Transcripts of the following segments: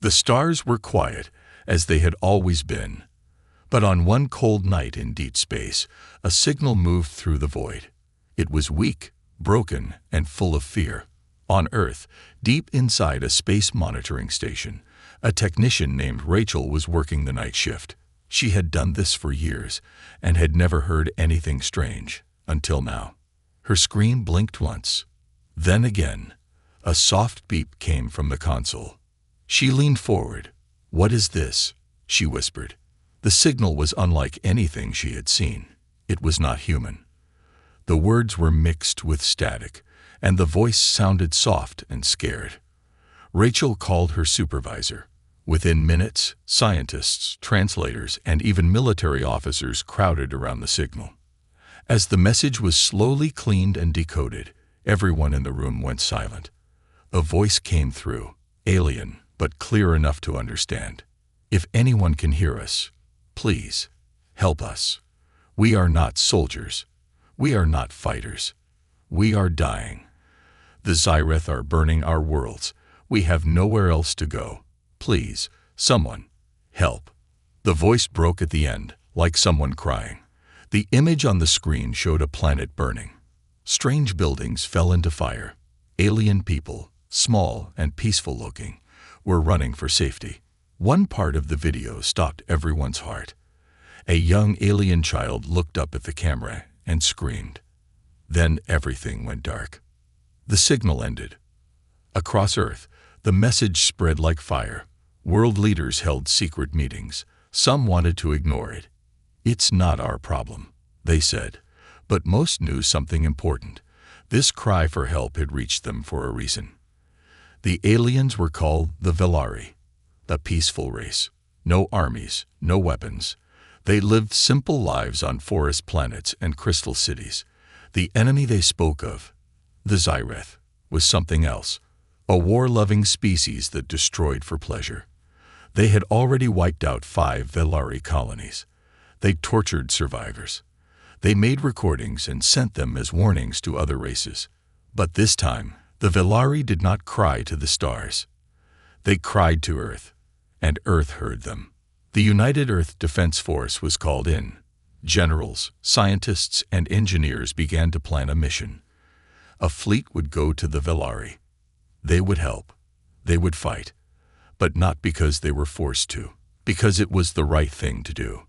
The stars were quiet, as they had always been. But on one cold night in deep space, a signal moved through the void. It was weak, broken, and full of fear. On Earth, deep inside a space monitoring station, a technician named Rachel was working the night shift. She had done this for years and had never heard anything strange, until now. Her screen blinked once. Then again, a soft beep came from the console. She leaned forward. "What is this?" she whispered. The signal was unlike anything she had seen. It was not human. The words were mixed with static, and the voice sounded soft and scared. Rachel called her supervisor. Within minutes, scientists, translators, and even military officers crowded around the signal. As the message was slowly cleaned and decoded, everyone in the room went silent. A voice came through, alien, but clear enough to understand. "If anyone can hear us, please, help us. We are not soldiers. We are not fighters. We are dying. The Zyreth are burning our worlds. We have nowhere else to go. Please, someone, help." The voice broke at the end, like someone crying. The image on the screen showed a planet burning. Strange buildings fell into fire. Alien people, small and peaceful-looking, were running for safety. One part of the video stopped everyone's heart. A young alien child looked up at the camera and screamed. Then everything went dark. The signal ended. Across Earth, the message spread like fire. World leaders held secret meetings. Some wanted to ignore it. "It's not our problem," they said. But most knew something important. This cry for help had reached them for a reason. The aliens were called the Velari, a peaceful race. No armies, no weapons. They lived simple lives on forest planets and crystal cities. The enemy they spoke of, the Zyreth, was something else. A war-loving species that destroyed for pleasure. They had already wiped out 5 Velari colonies. They tortured survivors. They made recordings and sent them as warnings to other races. But this time, the Velari did not cry to the stars. They cried to Earth, and Earth heard them. The United Earth Defense Force was called in. Generals, scientists, and engineers began to plan a mission. A fleet would go to the Velari. They would help. They would fight. But not because they were forced to, because it was the right thing to do.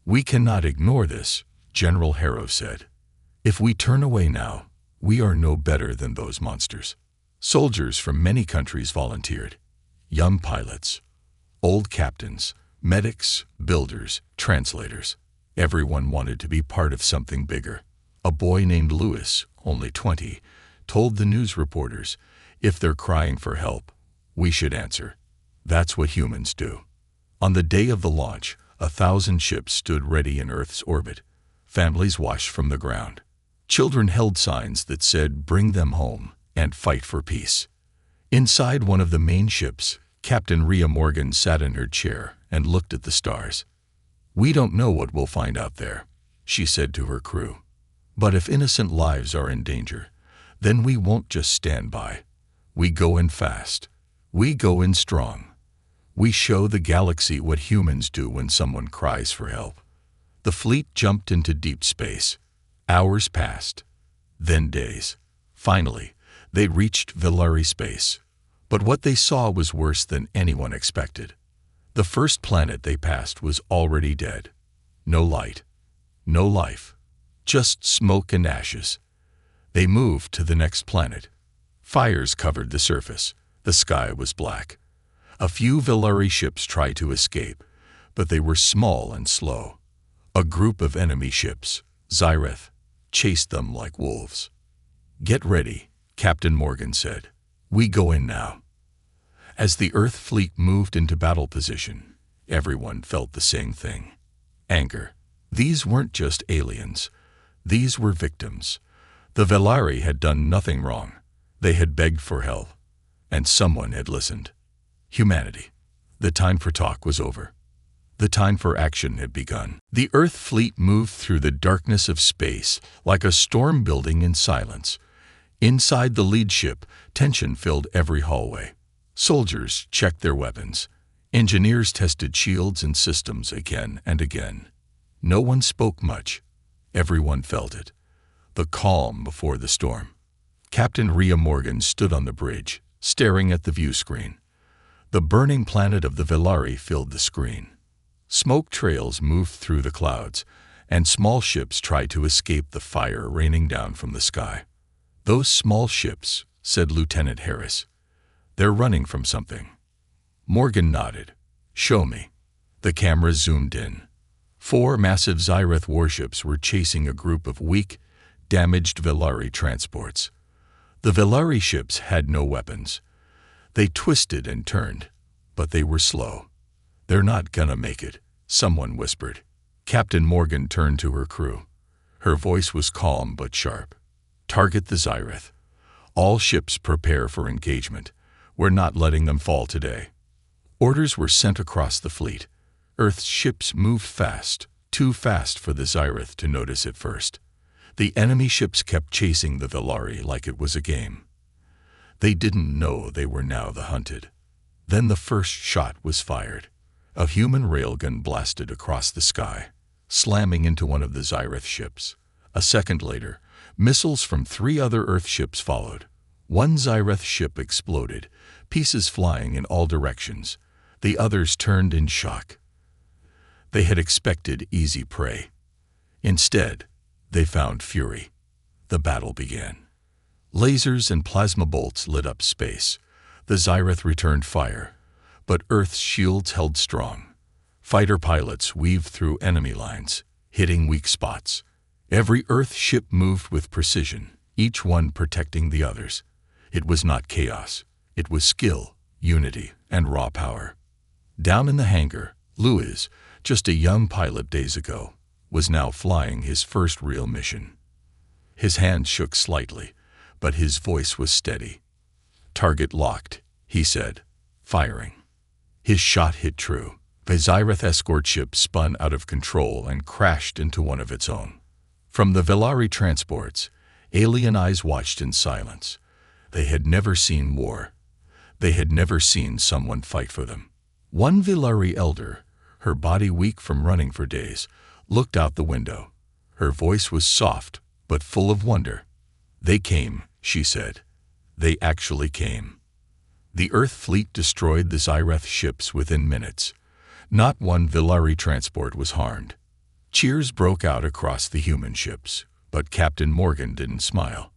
"We cannot ignore this," General Harrow said. "If we turn away now, we are no better than those monsters." Soldiers from many countries volunteered. Young pilots, old captains, medics, builders, translators. Everyone wanted to be part of something bigger. A boy named Lewis, only 20, told the news reporters, "If they're crying for help, we should answer. That's what humans do." On the day of the launch, 1,000 ships stood ready in Earth's orbit. Families watched from the ground. Children held signs that said, "Bring them home," and "Fight for peace." Inside one of the main ships, Captain Rhea Morgan sat in her chair and looked at the stars. "We don't know what we'll find out there," she said to her crew. "But if innocent lives are in danger, then we won't just stand by. We go in fast. We go in strong. We show the galaxy what humans do when someone cries for help." The fleet jumped into deep space. Hours passed, then days. Finally, they reached Velari space. But what they saw was worse than anyone expected. The first planet they passed was already dead. No light, no life, just smoke and ashes. They moved to the next planet. Fires covered the surface. The sky was black. A few Velari ships tried to escape, but they were small and slow. A group of enemy ships, Zyreth, chased them like wolves. "Get ready," Captain Morgan said. "We go in now." As the Earth fleet moved into battle position, everyone felt the same thing. Anger. These weren't just aliens. These were victims. The Velari had done nothing wrong. They had begged for help, and someone had listened. Humanity. The time for talk was over. The time for action had begun. The Earth fleet moved through the darkness of space like a storm building in silence. Inside the lead ship, tension filled every hallway. Soldiers checked their weapons. Engineers tested shields and systems again and again. No one spoke much. Everyone felt it. The calm before the storm. Captain Rhea Morgan stood on the bridge, staring at the view screen. The burning planet of the Velari filled the screen. Smoke trails moved through the clouds, and small ships tried to escape the fire raining down from the sky. "Those small ships," said Lieutenant Harris. "They're running from something." Morgan nodded. "Show me." The camera zoomed in. 4 massive Xyreth warships were chasing a group of weak, damaged Velari transports. The Velari ships had no weapons. They twisted and turned, but they were slow. "They're not gonna make it," someone whispered. Captain Morgan turned to her crew. Her voice was calm but sharp. "Target the Xyreth. All ships prepare for engagement. We're not letting them fall today." Orders were sent across the fleet. Earth's ships moved fast, too fast for the Xyreth to notice at first. The enemy ships kept chasing the Velari like it was a game. They didn't know they were now the hunted. Then the first shot was fired. A human railgun blasted across the sky, slamming into one of the Xyreth ships. A second later, missiles from 3 other Earth ships followed. One Xyreth ship exploded, pieces flying in all directions. The others turned in shock. They had expected easy prey. Instead, they found fury. The battle began. Lasers and plasma bolts lit up space. The Xyreth returned fire, but Earth's shields held strong. Fighter pilots weaved through enemy lines, hitting weak spots. Every Earth ship moved with precision, each one protecting the others. It was not chaos. It was skill, unity, and raw power. Down in the hangar, Louis, just a young pilot days ago, was now flying his first real mission. His hand shook slightly, but his voice was steady. "Target locked," he said, firing. His shot hit true. The Xyreth escort ship spun out of control and crashed into one of its own. From the Velari transports, alien eyes watched in silence. They had never seen war. They had never seen someone fight for them. One Velari elder, her body weak from running for days, looked out the window. Her voice was soft, but full of wonder. "They came," she said. "They actually came." The Earth fleet destroyed the Xyreth ships within minutes. Not one Velari transport was harmed. Cheers broke out across the human ships, but Captain Morgan didn't smile.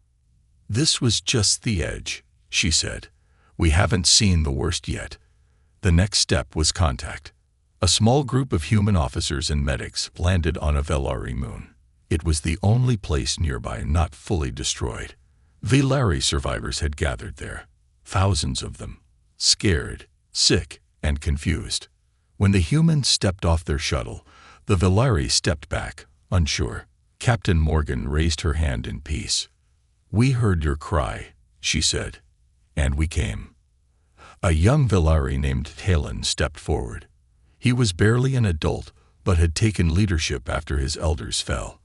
"This was just the edge," she said. "We haven't seen the worst yet." The next step was contact. A small group of human officers and medics landed on a Velari moon. It was the only place nearby not fully destroyed. Velari survivors had gathered there, thousands of them, scared, sick, and confused. When the humans stepped off their shuttle, the Velari stepped back, unsure. Captain Morgan raised her hand in peace. "We heard your cry," she said, "and we came." A young Velari named Talon stepped forward. He was barely an adult, but had taken leadership after his elders fell.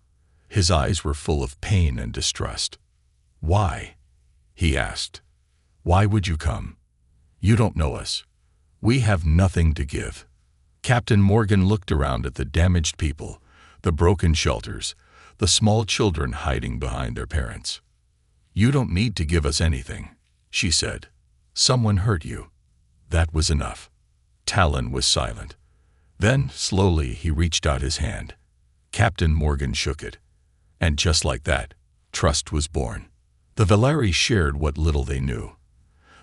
His eyes were full of pain and distrust. "Why?" he asked. "Why would you come? You don't know us. We have nothing to give." Captain Morgan looked around at the damaged people, the broken shelters, the small children hiding behind their parents. "You don't need to give us anything," she said. "Someone hurt you. That was enough." Talon was silent. Then, slowly, he reached out his hand. Captain Morgan shook it. And just like that, trust was born. The Velari shared what little they knew.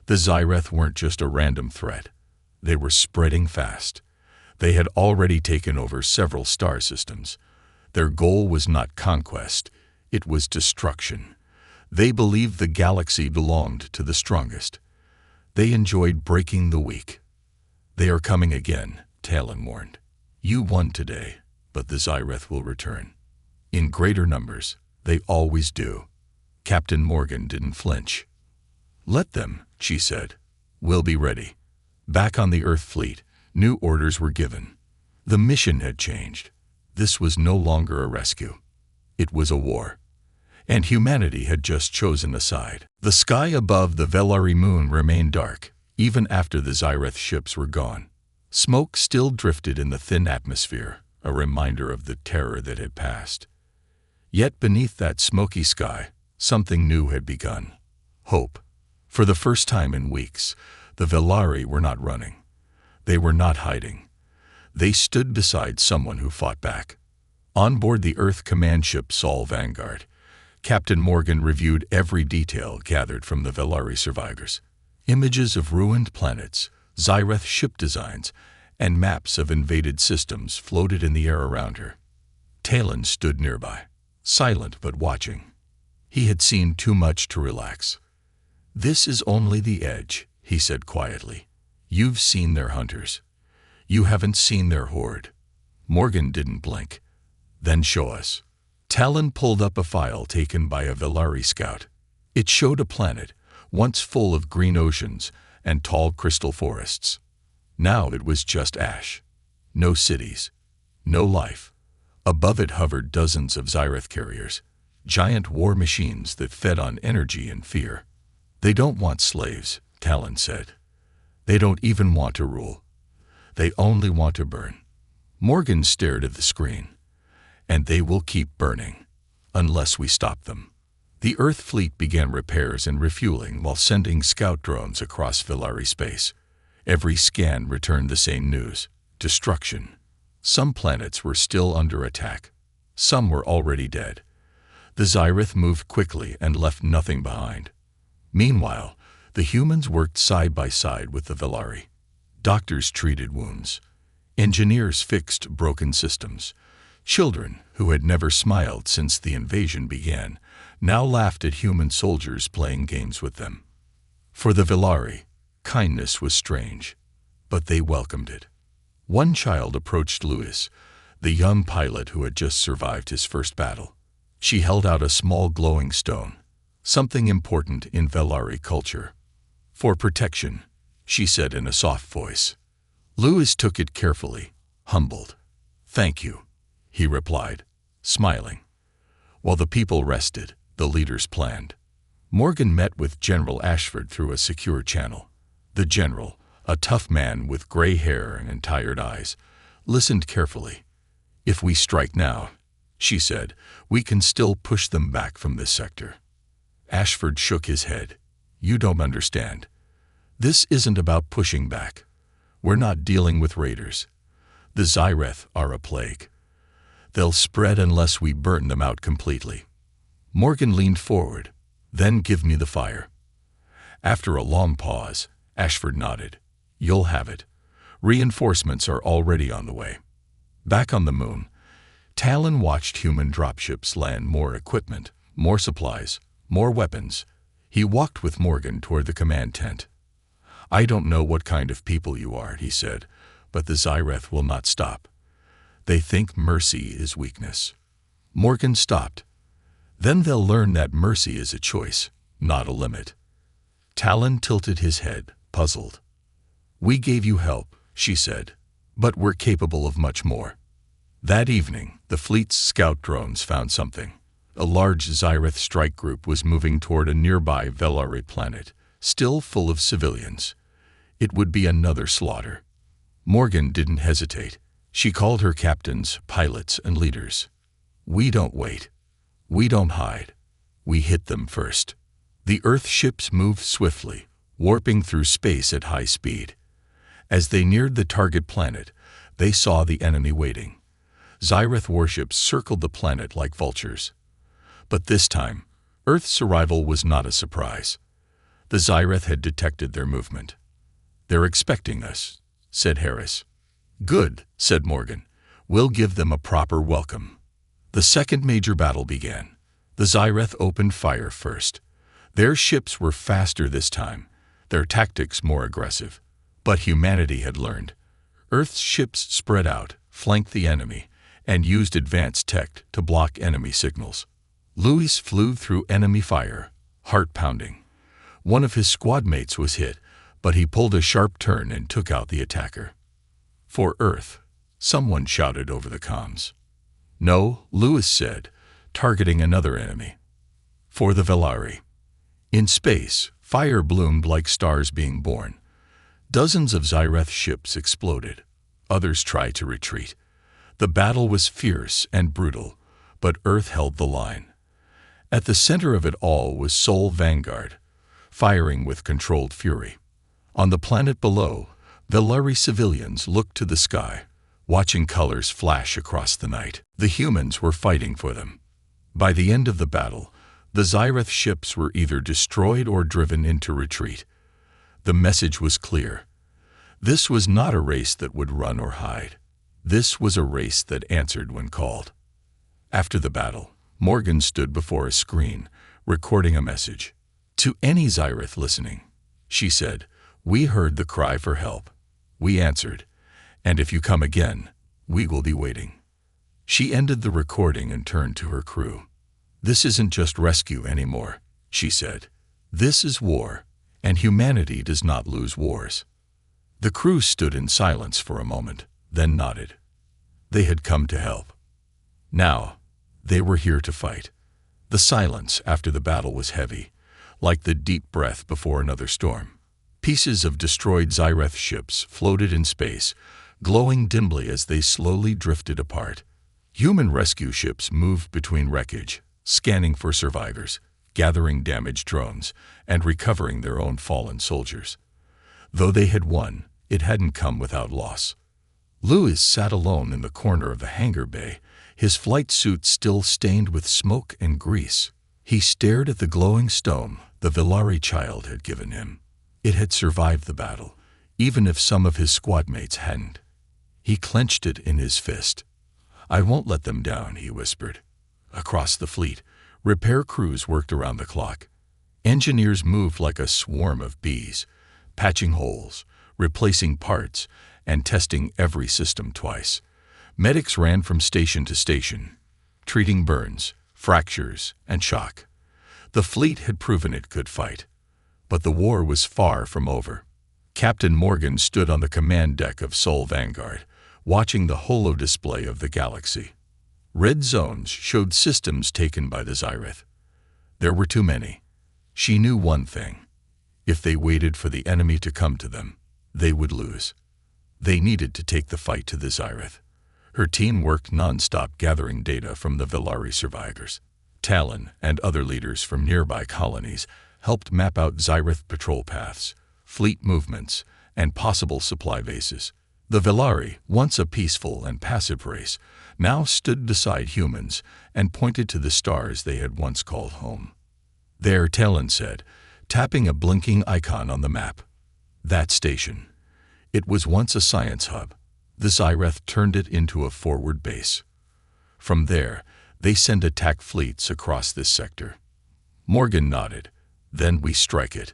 The Xyreth weren't just a random threat. They were spreading fast. They had already taken over several star systems. Their goal was not conquest, it was destruction. They believed the galaxy belonged to the strongest. They enjoyed breaking the weak. "They are coming again," Talon warned. "You won today, but the Xyreth will return. In greater numbers, they always do." Captain Morgan didn't flinch. "Let them," she said. "We'll be ready." Back on the Earth fleet, new orders were given. The mission had changed. This was no longer a rescue. It was a war. And humanity had just chosen a side. The sky above the Velari moon remained dark, even after the Zyreth ships were gone. Smoke still drifted in the thin atmosphere, a reminder of the terror that had passed. Yet beneath that smoky sky, something new had begun. Hope. For the first time in weeks, the Velari were not running. They were not hiding. They stood beside someone who fought back. On board the Earth command ship Sol Vanguard, Captain Morgan reviewed every detail gathered from the Velari survivors. Images of ruined planets, Zyreth ship designs, and maps of invaded systems floated in the air around her. Talon stood nearby, silent but watching. He had seen too much to relax. "This is only the edge," he said quietly. "You've seen their hunters. You haven't seen their horde." Morgan didn't blink. "Then show us." Talon pulled up a file taken by a Velari scout. It showed a planet, once full of green oceans and tall crystal forests. Now it was just ash. No cities. No life. Above it hovered dozens of Zyreth carriers, giant war machines that fed on energy and fear. "They don't want slaves," Talon said. "They don't even want to rule. They only want to burn." Morgan stared at the screen. "And they will keep burning, unless we stop them." The Earth fleet began repairs and refueling while sending scout drones across Velari space. Every scan returned the same news: destruction. Some planets were still under attack. Some were already dead. The Zyreth moved quickly and left nothing behind. Meanwhile, the humans worked side by side with the Velari. Doctors treated wounds. Engineers fixed broken systems. Children, who had never smiled since the invasion began, now laughed at human soldiers playing games with them. For the Velari, kindness was strange, but they welcomed it. One child approached Louis, the young pilot who had just survived his first battle. She held out a small glowing stone, something important in Velari culture. "For protection," she said in a soft voice. Louis took it carefully, humbled. "Thank you," he replied, smiling. While the people rested, the leaders planned. Morgan met with General Ashford through a secure channel. The general, a tough man with gray hair and tired eyes, listened carefully. "If we strike now," she said, "we can still push them back from this sector." Ashford shook his head. "You don't understand. This isn't about pushing back. We're not dealing with raiders. The Zyreth are a plague. They'll spread unless we burn them out completely." Morgan leaned forward. "Then give me the fire." After a long pause, Ashford nodded. "You'll have it. Reinforcements are already on the way." Back on the moon, Talon watched human dropships land more equipment, more supplies, more weapons. He walked with Morgan toward the command tent. "I don't know what kind of people you are," he said, "but the Zyreth will not stop. They think mercy is weakness." Morgan stopped. "Then they'll learn that mercy is a choice, not a limit." Talon tilted his head, puzzled. "We gave you help," she said, "but we're capable of much more." That evening, the fleet's scout drones found something. A large Zyreth strike group was moving toward a nearby Velari planet, still full of civilians. It would be another slaughter. Morgan didn't hesitate. She called her captains, pilots, and leaders. "We don't wait. We don't hide. We hit them first." The Earth ships moved swiftly, warping through space at high speed. As they neared the target planet, they saw the enemy waiting. Zyreth warships circled the planet like vultures. But this time, Earth's arrival was not a surprise. The Zyreth had detected their movement. "They're expecting us," said Harris. "Good," said Morgan. "We'll give them a proper welcome." The second major battle began. The Zyreth opened fire first. Their ships were faster this time, their tactics more aggressive. But humanity had learned. Earth's ships spread out, flanked the enemy, and used advanced tech to block enemy signals. Louis flew through enemy fire, heart pounding. One of his squad mates was hit, but he pulled a sharp turn and took out the attacker. "For Earth," someone shouted over the comms. "No," Louis said, targeting another enemy. "For the Velari." In space, fire bloomed like stars being born. Dozens of Zyreth ships exploded. Others tried to retreat. The battle was fierce and brutal, but Earth held the line. At the center of it all was Sol Vanguard, firing with controlled fury. On the planet below, Velari civilians looked to the sky, watching colors flash across the night. The humans were fighting for them. By the end of the battle, the Zyreth ships were either destroyed or driven into retreat. The message was clear. This was not a race that would run or hide. This was a race that answered when called. After the battle, Morgan stood before a screen, recording a message. To any Zyreth listening, she said, "We heard the cry for help. We answered, and if you come again, we will be waiting." She ended the recording and turned to her crew. "This isn't just rescue anymore," she said. "This is war, and humanity does not lose wars." The crew stood in silence for a moment, then nodded. They had come to help. Now, they were here to fight. The silence after the battle was heavy, like the deep breath before another storm. Pieces of destroyed Zyreth ships floated in space, glowing dimly as they slowly drifted apart. Human rescue ships moved between wreckage, scanning for survivors, gathering damaged drones, and recovering their own fallen soldiers. Though they had won, it hadn't come without loss. Lewis sat alone in the corner of the hangar bay, his flight suit still stained with smoke and grease. He stared at the glowing stone the Velari child had given him. It had survived the battle, even if some of his squadmates hadn't. He clenched it in his fist. "I won't let them down," he whispered. Across the fleet, repair crews worked around the clock. Engineers moved like a swarm of bees, patching holes, replacing parts, and testing every system twice. Medics ran from station to station, treating burns, fractures, and shock. The fleet had proven it could fight. But the war was far from over. Captain Morgan stood on the command deck of Sol Vanguard, watching the holo display of the galaxy. Red zones showed systems taken by the Zyreth. There were too many. She knew one thing. If they waited for the enemy to come to them, they would lose. They needed to take the fight to the Zyreth. Her team worked non-stop gathering data from the Velari survivors. Talon and other leaders from nearby colonies helped map out Zyreth patrol paths, fleet movements, and possible supply bases. The Velari, once a peaceful and passive race, now stood beside humans and pointed to the stars they had once called home. "There," Talon said, tapping a blinking icon on the map. "That station. It was once a science hub. The Zyreth turned it into a forward base. From there, they send attack fleets across this sector." Morgan nodded. "Then we strike it."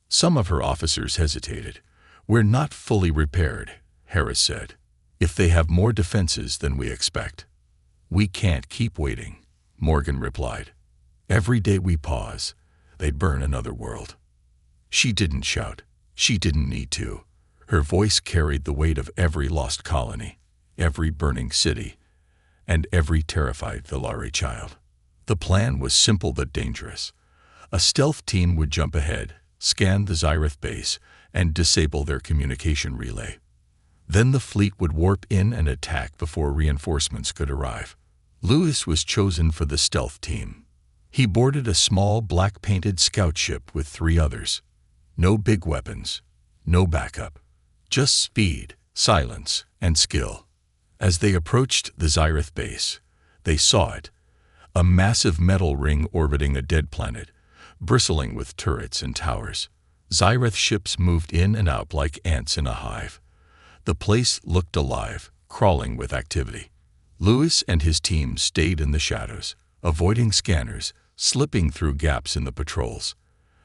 Some of her officers hesitated. "We're not fully repaired," Harris said. "If they have more defenses than we expect." "We can't keep waiting," Morgan replied. "Every day we pause, they burn another world." She didn't shout. She didn't need to. Her voice carried the weight of every lost colony, every burning city, and every terrified Velari child. The plan was simple but dangerous. A stealth team would jump ahead, scan the Zyreth base, and disable their communication relay. Then the fleet would warp in and attack before reinforcements could arrive. Lewis was chosen for the stealth team. He boarded a small black-painted scout ship with 3 others. No big weapons, no backup. Just speed, silence, and skill. As they approached the Zyreth base, they saw it, a massive metal ring orbiting a dead planet, bristling with turrets and towers. Zyreth ships moved in and out like ants in a hive. The place looked alive, crawling with activity. Lewis and his team stayed in the shadows, avoiding scanners, slipping through gaps in the patrols.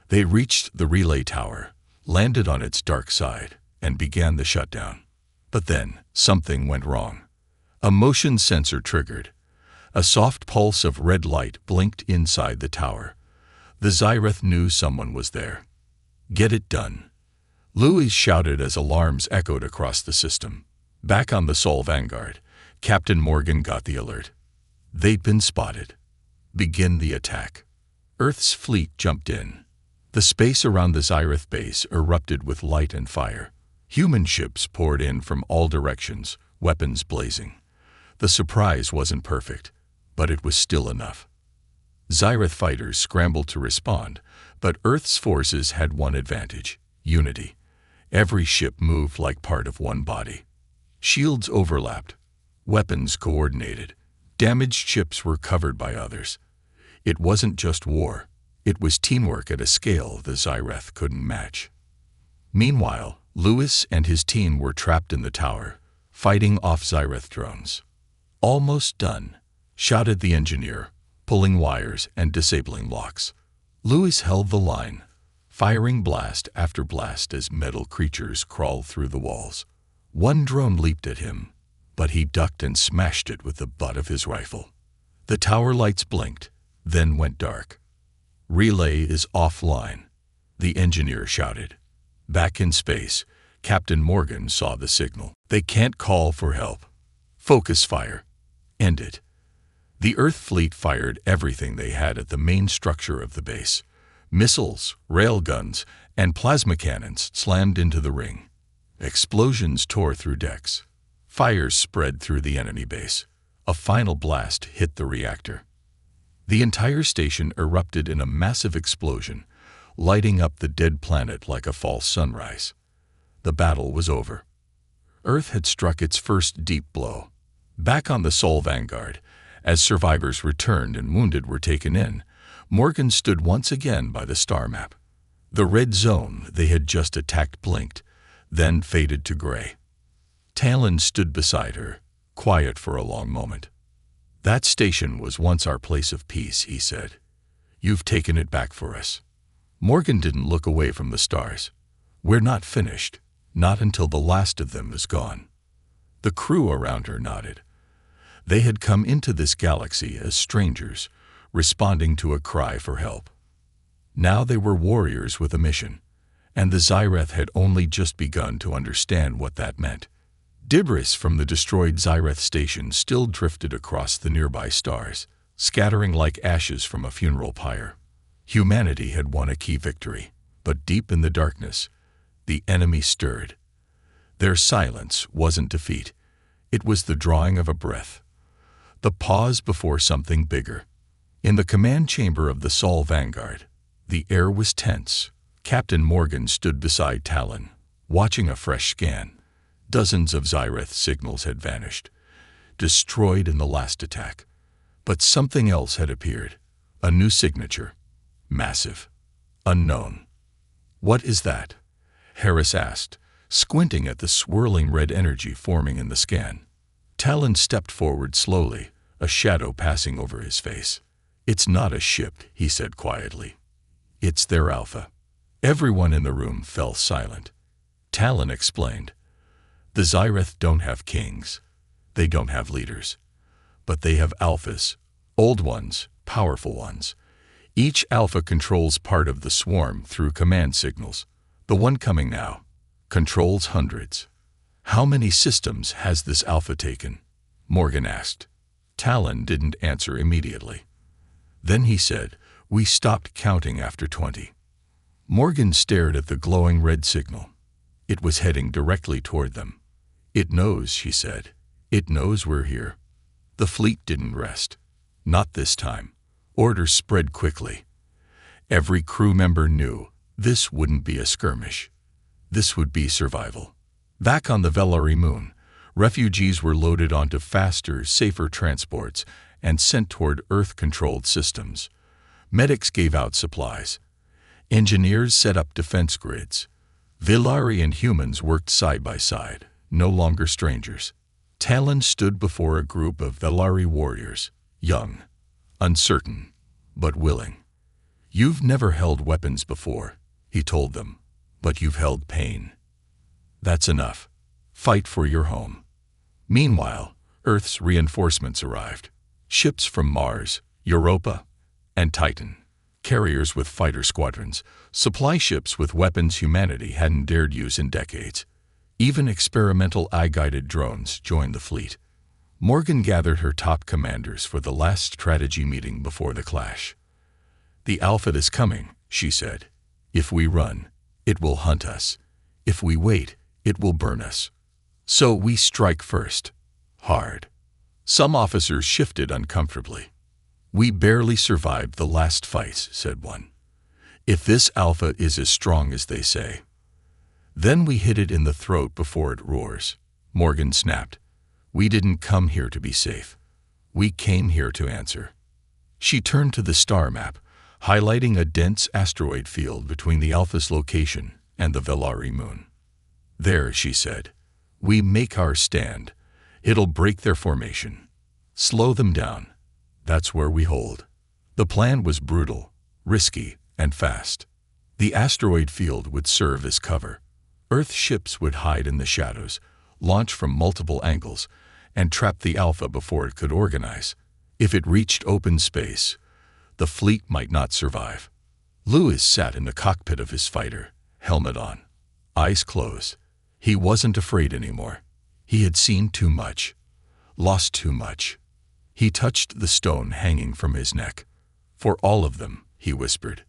They reached the relay tower, landed on its dark side, and began the shutdown. But then, something went wrong. A motion sensor triggered. A soft pulse of red light blinked inside the tower. The Zyreth knew someone was there. "Get it done," Louis shouted as alarms echoed across the system. Back on the Sol Vanguard, Captain Morgan got the alert. They'd been spotted. Begin the attack. Earth's fleet jumped in. The space around the Zyreth base erupted with light and fire. Human ships poured in from all directions, weapons blazing. The surprise wasn't perfect, but it was still enough. Xyrath fighters scrambled to respond, but Earth's forces had one advantage: unity. Every ship moved like part of one body. Shields overlapped, weapons coordinated, damaged ships were covered by others. It wasn't just war, it was teamwork at a scale the Xyrath couldn't match. Meanwhile, Lewis and his team were trapped in the tower, fighting off Xyrath drones. "Almost done," shouted the engineer, pulling wires and disabling locks. Lewis held the line, firing blast after blast as metal creatures crawled through the walls. One drone leaped at him, but he ducked and smashed it with the butt of his rifle. The tower lights blinked, then went dark. "Relay is offline," the engineer shouted. Back in space, Captain Morgan saw the signal. "They can't call for help. Focus fire. End it." The Earth fleet fired everything they had at the main structure of the base. Missiles, railguns, and plasma cannons slammed into the ring. Explosions tore through decks. Fires spread through the enemy base. A final blast hit the reactor. The entire station erupted in a massive explosion, lighting up the dead planet like a false sunrise. The battle was over. Earth had struck its first deep blow. Back on the Sol Vanguard, as survivors returned and wounded were taken in, Morgan stood once again by the star map. The red zone they had just attacked blinked, then faded to gray. Talon stood beside her, quiet for a long moment. "That station was once our place of peace," he said. "You've taken it back for us." Morgan didn't look away from the stars. "We're not finished, not until the last of them is gone." The crew around her nodded. They had come into this galaxy as strangers, responding to a cry for help. Now they were warriors with a mission, and the Xyrath had only just begun to understand what that meant. Debris from the destroyed Xyrath station still drifted across the nearby stars, scattering like ashes from a funeral pyre. Humanity had won a key victory, but deep in the darkness, the enemy stirred. Their silence wasn't defeat. It was the drawing of a breath. The pause before something bigger. In the command chamber of the Sol Vanguard, the air was tense. Captain Morgan stood beside Talon, watching a fresh scan. Dozens of Xyrath signals had vanished, destroyed in the last attack. But something else had appeared, a new signature. Massive. Unknown. "What is that?" Harris asked, squinting at the swirling red energy forming in the scan. Talon stepped forward slowly, a shadow passing over his face. "It's not a ship," he said quietly. "It's their alpha." Everyone in the room fell silent. Talon explained. "The Xyrath don't have kings. They don't have leaders. But they have alphas, old ones, powerful ones. Each alpha controls part of the swarm through command signals. The one coming now controls hundreds." "How many systems has this alpha taken?" Morgan asked. Talon didn't answer immediately. Then he said, "We stopped counting after 20. Morgan stared at the glowing red signal. It was heading directly toward them. "It knows," she said. "It knows we're here." The fleet didn't rest. Not this time. Orders spread quickly. Every crew member knew this wouldn't be a skirmish. This would be survival. Back on the Velari moon, refugees were loaded onto faster, safer transports and sent toward Earth-controlled systems. Medics gave out supplies. Engineers set up defense grids. Velari and humans worked side by side, no longer strangers. Talon stood before a group of Velari warriors, young, uncertain, but willing. "You've never held weapons before," he told them, "but you've held pain. That's enough. Fight for your home." Meanwhile, Earth's reinforcements arrived. Ships from Mars, Europa, and Titan. Carriers with fighter squadrons. Supply ships with weapons humanity hadn't dared use in decades. Even experimental eye-guided drones joined the fleet. Morgan gathered her top commanders for the last strategy meeting before the clash. "The Alpha is coming," she said. "If we run, it will hunt us. If we wait, It will burn us. So we strike first. Hard. Some officers shifted uncomfortably. We barely survived the last fights, said one. If this Alpha is as strong as they say. Then we hit it in the throat before it roars. Morgan snapped. We didn't come here to be safe. We came here to answer. She turned to the star map, highlighting a dense asteroid field between the Alpha's location and the Velari moon. There, she said, we make our stand. It'll break their formation. Slow them down. That's where we hold. The plan was brutal, risky, and fast. The asteroid field would serve as cover. Earth ships would hide in the shadows, launch from multiple angles, and trap the Alpha before it could organize. If it reached open space, the fleet might not survive. Lewis sat in the cockpit of his fighter, helmet on, eyes closed. He wasn't afraid anymore. He had seen too much, lost too much. He touched the stone hanging from his neck. For all of them, he whispered.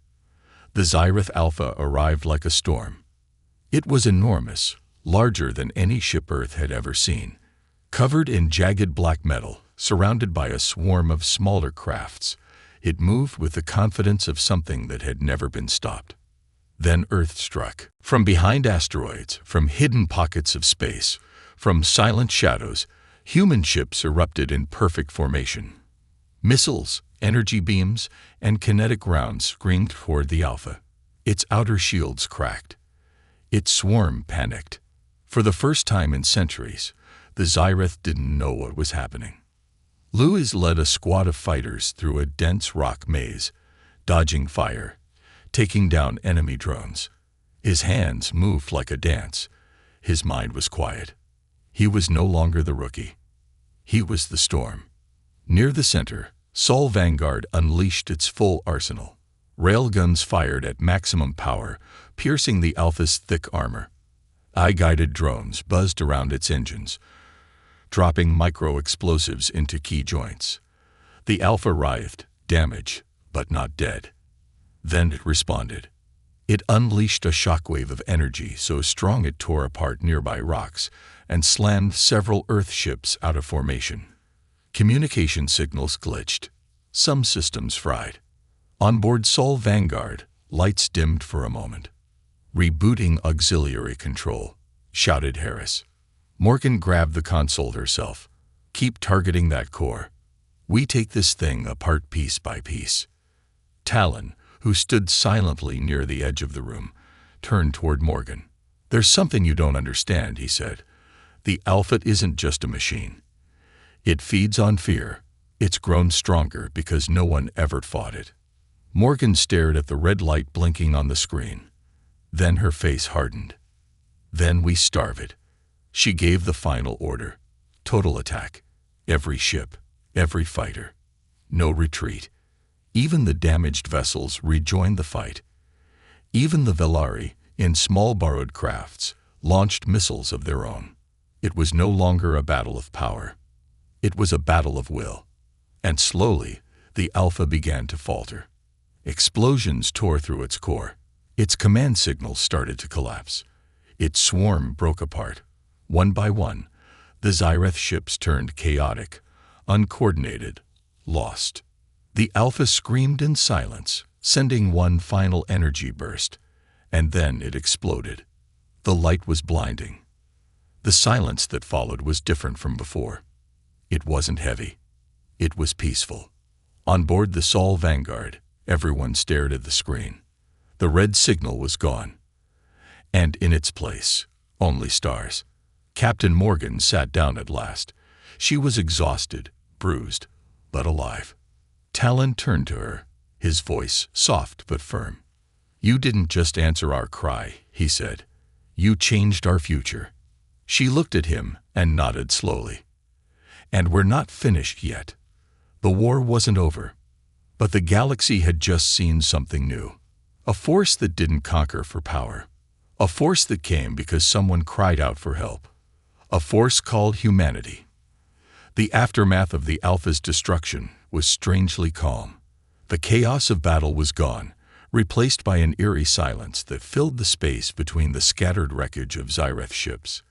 The Xyrath Alpha arrived like a storm. It was enormous, larger than any ship Earth had ever seen. Covered in jagged black metal, surrounded by a swarm of smaller crafts, it moved with the confidence of something that had never been stopped. Then Earth struck. From behind asteroids, from hidden pockets of space, from silent shadows, human ships erupted in perfect formation. Missiles, energy beams, and kinetic rounds screamed toward the Alpha. Its outer shields cracked. Its swarm panicked. For the first time in centuries, the Xyrath didn't know what was happening. Lewis led a squad of fighters through a dense rock maze, dodging fire, taking down enemy drones. His hands moved like a dance. His mind was quiet. He was no longer the rookie. He was the storm. Near the center, Sol Vanguard unleashed its full arsenal. Railguns fired at maximum power, piercing the Alpha's thick armor. Eye-guided drones buzzed around its engines, dropping micro-explosives into key joints. The Alpha writhed, damaged, but not dead. Then it responded. It unleashed a shockwave of energy so strong it tore apart nearby rocks and slammed several Earth ships out of formation. Communication signals glitched. Some systems fried. On board Sol Vanguard, lights dimmed for a moment. Rebooting auxiliary control, shouted Harris. Morgan grabbed the console herself. Keep targeting that core. We take this thing apart piece by piece. Talon, who stood silently near the edge of the room, turned toward Morgan. There's something you don't understand, he said. The Alpha isn't just a machine. It feeds on fear. It's grown stronger because no one ever fought it. Morgan stared at the red light blinking on the screen. Then her face hardened. Then we starve it. She gave the final order. Total attack. Every ship, every fighter. No retreat. Even the damaged vessels rejoined the fight. Even the Velari, in small borrowed crafts, launched missiles of their own. It was no longer a battle of power. It was a battle of will. And slowly, the Alpha began to falter. Explosions tore through its core. Its command signals started to collapse. Its swarm broke apart. One by one, the Xyrath ships turned chaotic, uncoordinated, lost. The Alpha screamed in silence, sending one final energy burst, and then it exploded. The light was blinding. The silence that followed was different from before. It wasn't heavy. It was peaceful. On board the Sol Vanguard, everyone stared at the screen. The red signal was gone. And in its place, only stars. Captain Morgan sat down at last. She was exhausted, bruised, but alive. Talon turned to her, his voice soft but firm. You didn't just answer our cry, he said. You changed our future. She looked at him and nodded slowly. And we're not finished yet. The war wasn't over. But the galaxy had just seen something new. A force that didn't conquer for power. A force that came because someone cried out for help. A force called humanity. The aftermath of the Alpha's destruction was strangely calm. The chaos of battle was gone, replaced by an eerie silence that filled the space between the scattered wreckage of Xyreth ships.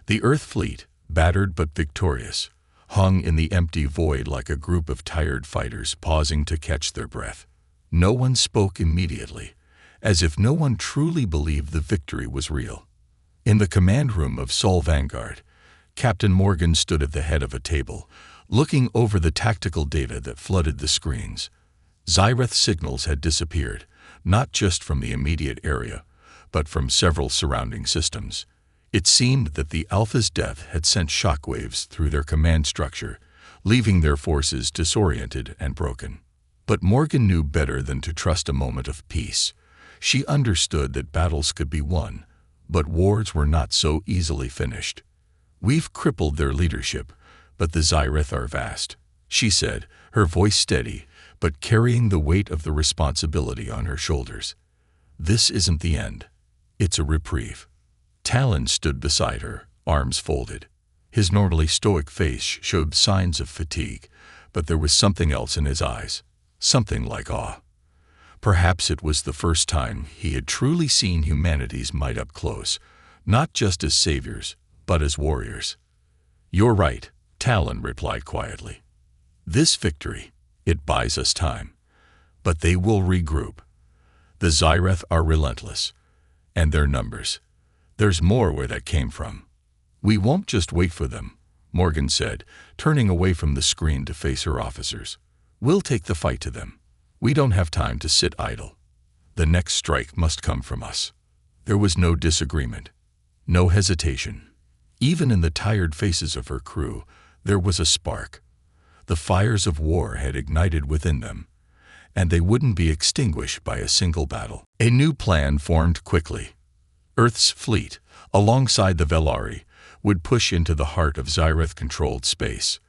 The Earth fleet, battered but victorious, hung in the empty void like a group of tired fighters pausing to catch their breath. No one spoke immediately, as if no one truly believed the victory was real. In the command room of Sol Vanguard, Captain Morgan stood at the head of a table, looking over the tactical data that flooded the screens. Xyreth signals had disappeared, not just from the immediate area, but from several surrounding systems. It seemed that the Alpha's death had sent shockwaves through their command structure, leaving their forces disoriented and broken. But Morgan knew better than to trust a moment of peace. She understood that battles could be won, but wars were not so easily finished. "We've crippled their leadership, but the Xyreth are vast," she said, her voice steady, but carrying the weight of the responsibility on her shoulders. "This isn't the end. It's a reprieve." Talon stood beside her, arms folded. His normally stoic face showed signs of fatigue, but there was something else in his eyes, something like awe. Perhaps it was the first time he had truly seen humanity's might up close, not just as saviors, but as warriors. "You're right," Talon replied quietly. "This victory, it buys us time. But they will regroup. The Xyreth are relentless, and their numbers. There's more where that came from." "We won't just wait for them," Morgan said, turning away from the screen to face her officers. "We'll take the fight to them. We don't have time to sit idle. The next strike must come from us." There was no disagreement, no hesitation. Even in the tired faces of her crew, there was a spark. The fires of war had ignited within them, and they wouldn't be extinguished by a single battle. A new plan formed quickly. Earth's fleet, alongside the Velari, would push into the heart of Xyreth-controlled space.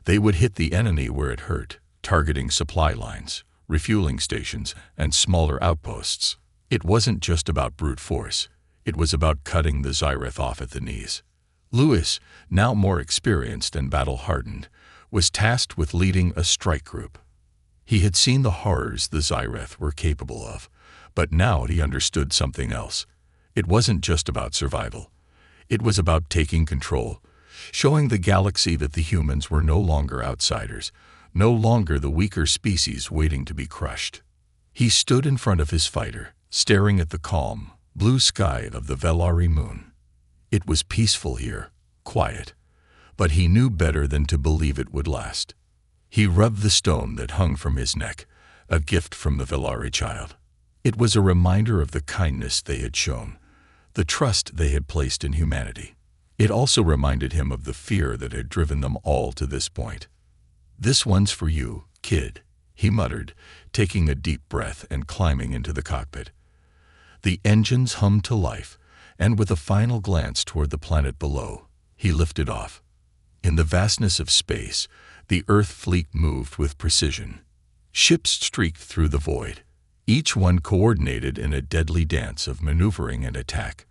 They would hit the enemy where it hurt, targeting supply lines, refueling stations, and smaller outposts. It wasn't just about brute force. It was about cutting the Xyreth off at the knees. Lewis, now more experienced and battle-hardened, was tasked with leading a strike group. He had seen the horrors the Xyreth were capable of, but now he understood something else. It wasn't just about survival. It was about taking control, showing the galaxy that the humans were no longer outsiders, no longer the weaker species waiting to be crushed. He stood in front of his fighter, staring at the calm, blue sky of the Velari moon. It was peaceful here, quiet, but he knew better than to believe it would last. He rubbed the stone that hung from his neck, a gift from the Velari child. It was a reminder of the kindness they had shown, the trust they had placed in humanity. It also reminded him of the fear that had driven them all to this point. "This one's for you, kid," he muttered, taking a deep breath and climbing into the cockpit. The engines hummed to life, and with a final glance toward the planet below, he lifted off. In the vastness of space, the Earth fleet moved with precision. Ships streaked through the void, each one coordinated in a deadly dance of maneuvering and attack.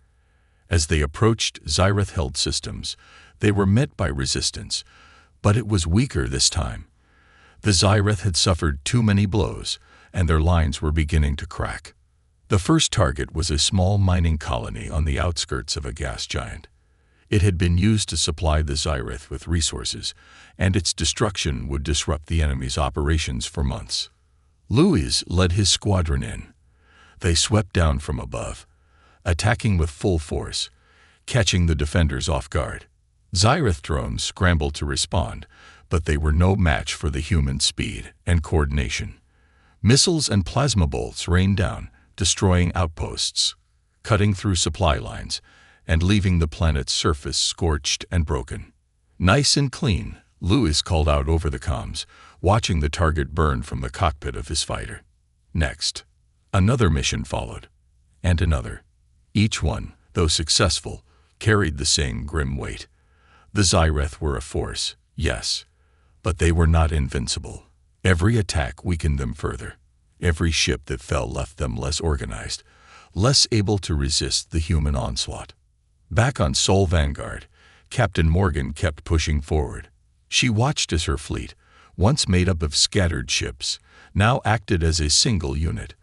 As they approached Xyreth-held systems, they were met by resistance, but it was weaker this time. The Xyreth had suffered too many blows, and their lines were beginning to crack. The first target was a small mining colony on the outskirts of a gas giant. It had been used to supply the Xyreth with resources, and its destruction would disrupt the enemy's operations for months. Louis led his squadron in. They swept down from above, attacking with full force, catching the defenders off guard. Xyreth drones scrambled to respond, but they were no match for the human speed and coordination. Missiles and plasma bolts rained down, destroying outposts, cutting through supply lines, and leaving the planet's surface scorched and broken. "Nice and clean," Louis called out over the comms, watching the target burn from the cockpit of his fighter. Next, another mission followed, and another. Each one, though successful, carried the same grim weight. The Xyreth were a force, yes, but they were not invincible. Every attack weakened them further. Every ship that fell left them less organized, less able to resist the human onslaught. Back on Sol Vanguard, Captain Morgan kept pushing forward. She watched as her fleet, once made up of scattered ships, now acted as a single unit.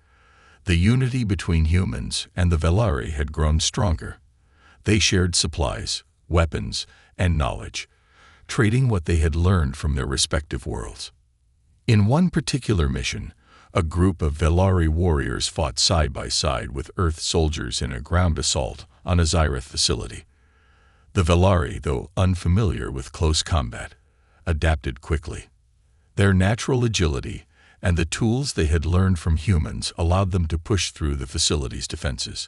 The unity between humans and the Velari had grown stronger. They shared supplies, weapons, and knowledge, trading what they had learned from their respective worlds. In one particular mission, a group of Velari warriors fought side by side with Earth soldiers in a ground assault on a Zyrith facility. The Velari, though unfamiliar with close combat, adapted quickly. Their natural agility and the tools they had learned from humans allowed them to push through the facility's defenses.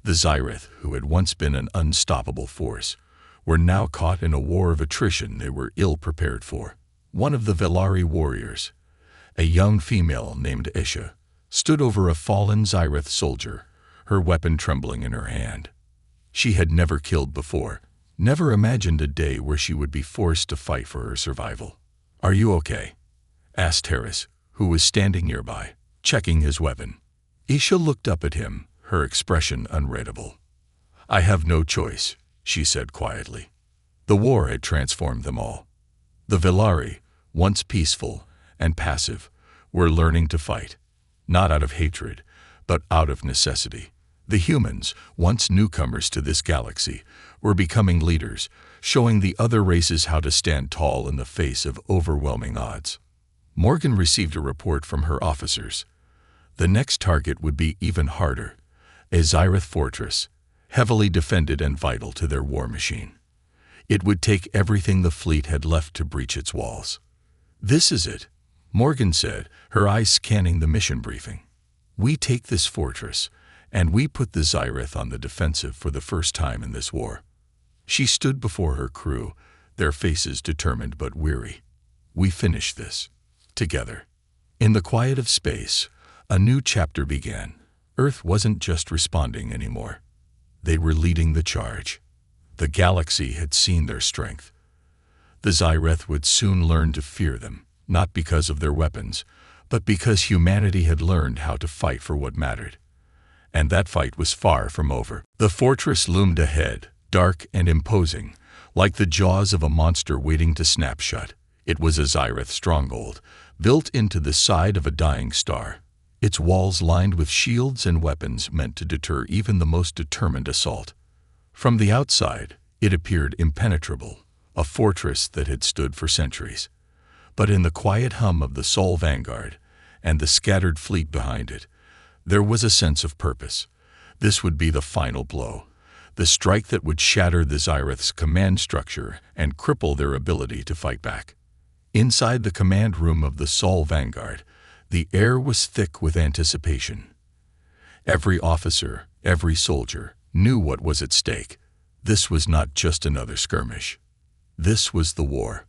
The Zyrith, who had once been an unstoppable force, were now caught in a war of attrition they were ill prepared for. One of the Velari warriors, a young female named Isha, stood over a fallen Zyrith soldier, her weapon trembling in her hand. She had never killed before, never imagined a day where she would be forced to fight for her survival. "Are you okay?" asked Harris, who was standing nearby, checking his weapon. Isha looked up at him, her expression unreadable. "I have no choice," she said quietly. The war had transformed them all. The Velari, once peaceful and passive, were learning to fight, not out of hatred, but out of necessity. The humans, once newcomers to this galaxy, were becoming leaders, showing the other races how to stand tall in the face of overwhelming odds. Morgan received a report from her officers. The next target would be even harder, a Zyrith fortress, heavily defended and vital to their war machine. It would take everything the fleet had left to breach its walls. "This is it," Morgan said, her eyes scanning the mission briefing. "We take this fortress, and we put the Zyrith on the defensive for the first time in this war." She stood before her crew, their faces determined but weary. "We finish this. Together." In the quiet of space, a new chapter began. Earth wasn't just responding anymore. They were leading the charge. The galaxy had seen their strength. The Zyrith would soon learn to fear them, not because of their weapons, but because humanity had learned how to fight for what mattered. And that fight was far from over. The fortress loomed ahead, dark and imposing, like the jaws of a monster waiting to snap shut. It was a Zyrith stronghold, built into the side of a dying star. Its walls lined with shields and weapons meant to deter even the most determined assault. From the outside, it appeared impenetrable, a fortress that had stood for centuries. But in the quiet hum of the Sol Vanguard and the scattered fleet behind it, there was a sense of purpose. This would be the final blow, the strike that would shatter the Zyrith's command structure and cripple their ability to fight back. Inside the command room of the Sol Vanguard, the air was thick with anticipation. Every officer, every soldier, knew what was at stake. This was not just another skirmish. This was the war.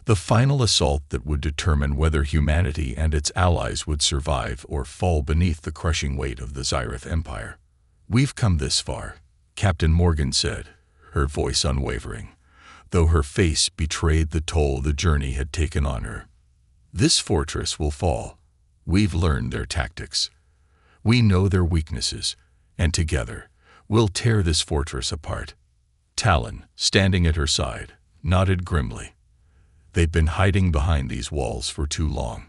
The final assault that would determine whether humanity and its allies would survive or fall beneath the crushing weight of the Zyrith Empire. "We've come this far," Captain Morgan said, her voice unwavering, though her face betrayed the toll the journey had taken on her. "This fortress will fall. We've learned their tactics. We know their weaknesses, and together, we'll tear this fortress apart." Talon, standing at her side, nodded grimly. They'd been hiding behind these walls for too long.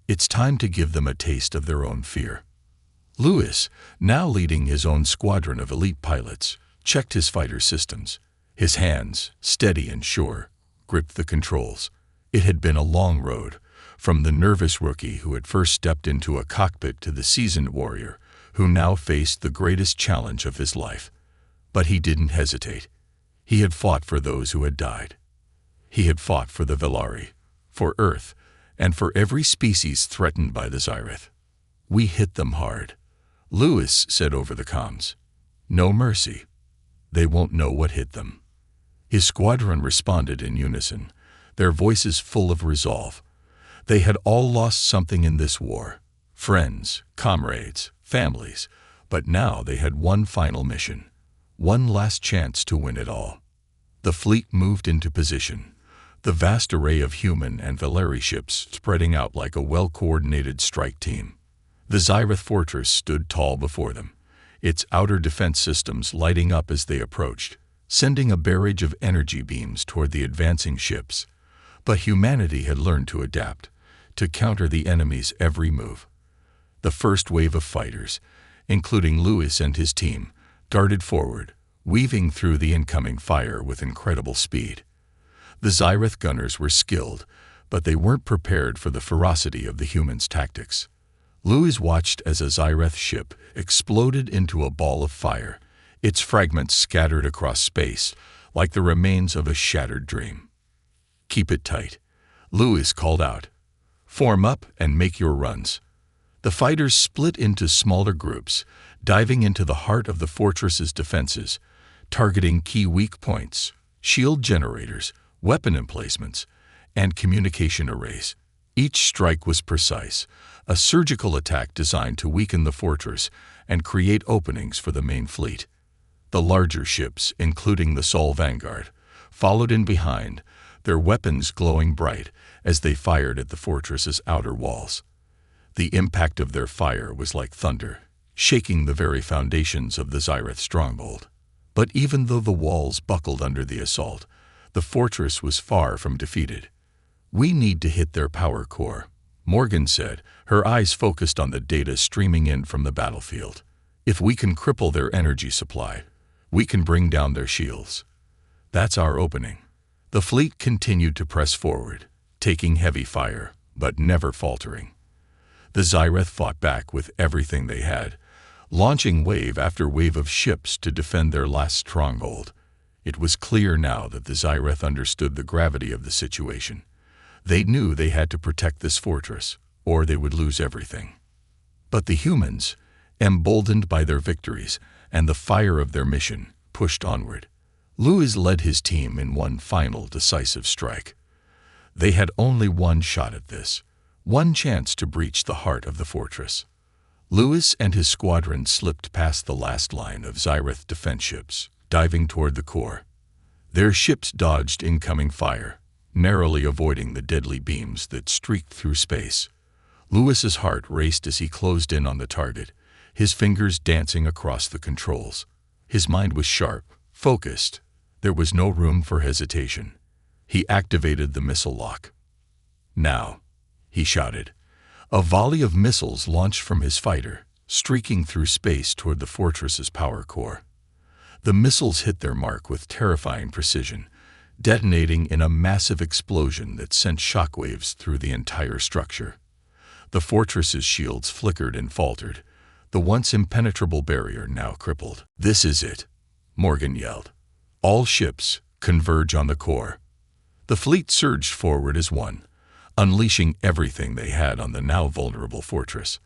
It's time to give them a taste of their own fear. Lewis, now leading his own squadron of elite pilots, checked his fighter systems. His hands, steady and sure, gripped the controls. It had been a long road, from the nervous rookie who had first stepped into a cockpit to the seasoned warrior who now faced the greatest challenge of his life. But he didn't hesitate. He had fought for those who had died. He had fought for the Velari, for Earth, and for every species threatened by the Zyrith. "We hit them hard," Lewis said over the comms. "No mercy. They won't know what hit them." His squadron responded in unison, their voices full of resolve. They had all lost something in this war: friends, comrades, families, but now they had one final mission, one last chance to win it all. The fleet moved into position, the vast array of human and Velari ships spreading out like a well-coordinated strike team. The Zyrith fortress stood tall before them, its outer defense systems lighting up as they approached, sending a barrage of energy beams toward the advancing ships. But humanity had learned to adapt, to counter the enemy's every move. The first wave of fighters, including Lewis and his team, darted forward, weaving through the incoming fire with incredible speed. The Xyrath gunners were skilled, but they weren't prepared for the ferocity of the humans' tactics. Lewis watched as a Xyrath ship exploded into a ball of fire, its fragments scattered across space like the remains of a shattered dream. "Keep it tight," Lewis called out. "Form up and make your runs." The fighters split into smaller groups, diving into the heart of the fortress's defenses, targeting key weak points, shield generators, weapon emplacements, and communication arrays. Each strike was precise, a surgical attack designed to weaken the fortress and create openings for the main fleet. The larger ships, including the Sol Vanguard, followed in behind, their weapons glowing bright as they fired at the fortress's outer walls. The impact of their fire was like thunder, shaking the very foundations of the Xyrath stronghold. But even though the walls buckled under the assault, the fortress was far from defeated. "We need to hit their power core," Morgan said, her eyes focused on the data streaming in from the battlefield. "If we can cripple their energy supply, we can bring down their shields. That's our opening." The fleet continued to press forward, taking heavy fire, but never faltering. The Xyrath fought back with everything they had, launching wave after wave of ships to defend their last stronghold. It was clear now that the Xyrath understood the gravity of the situation. They knew they had to protect this fortress, or they would lose everything. But the humans, emboldened by their victories and the fire of their mission, pushed onward. Lewis led his team in one final decisive strike. They had only one shot at this, one chance to breach the heart of the fortress. Lewis and his squadron slipped past the last line of Xyrath defense ships, diving toward the core. Their ships dodged incoming fire, narrowly avoiding the deadly beams that streaked through space. Lewis's heart raced as he closed in on the target, his fingers dancing across the controls. His mind was sharp, focused. There was no room for hesitation. He activated the missile lock. "Now," he shouted. A volley of missiles launched from his fighter, streaking through space toward the fortress's power core. The missiles hit their mark with terrifying precision, detonating in a massive explosion that sent shockwaves through the entire structure. The fortress's shields flickered and faltered, the once impenetrable barrier now crippled. "This is it," Morgan yelled. "All ships, converge on the core." The fleet surged forward as one, unleashing everything they had on the now vulnerable fortress.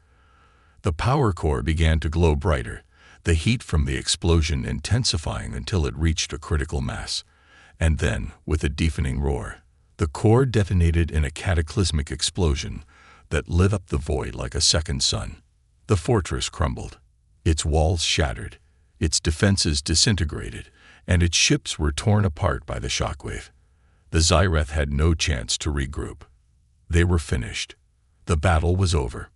The power core began to glow brighter, the heat from the explosion intensifying until it reached a critical mass. And then, with a deafening roar, the core detonated in a cataclysmic explosion that lit up the void like a second sun. The fortress crumbled. Its walls shattered, its defenses disintegrated, and its ships were torn apart by the shockwave. The Xyrath had no chance to regroup. They were finished. The battle was over.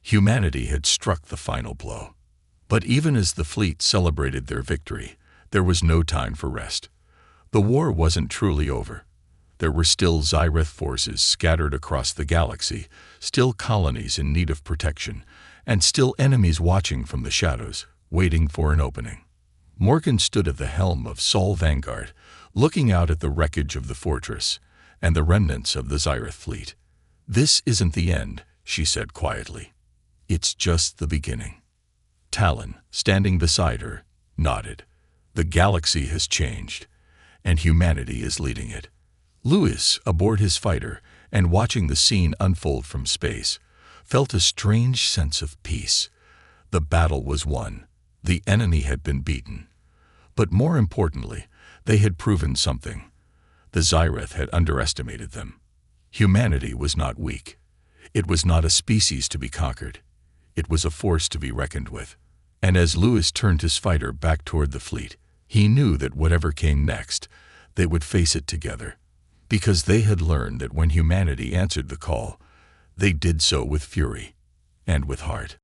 Humanity had struck the final blow. But even as the fleet celebrated their victory, there was no time for rest. The war wasn't truly over. There were still Xyrath forces scattered across the galaxy, still colonies in need of protection, and still enemies watching from the shadows, waiting for an opening. Morgan stood at the helm of Sol Vanguard, looking out at the wreckage of the fortress and the remnants of the Xyrath fleet. "This isn't the end," she said quietly. "It's just the beginning." Talon, standing beside her, nodded. "The galaxy has changed, and humanity is leading it." Lewis, aboard his fighter and watching the scene unfold from space, felt a strange sense of peace. The battle was won. The enemy had been beaten. But more importantly, they had proven something. The Xyrath had underestimated them. Humanity was not weak. It was not a species to be conquered. It was a force to be reckoned with. And as Lewis turned his fighter back toward the fleet, he knew that whatever came next, they would face it together. Because they had learned that when humanity answered the call, they did so with fury and with heart.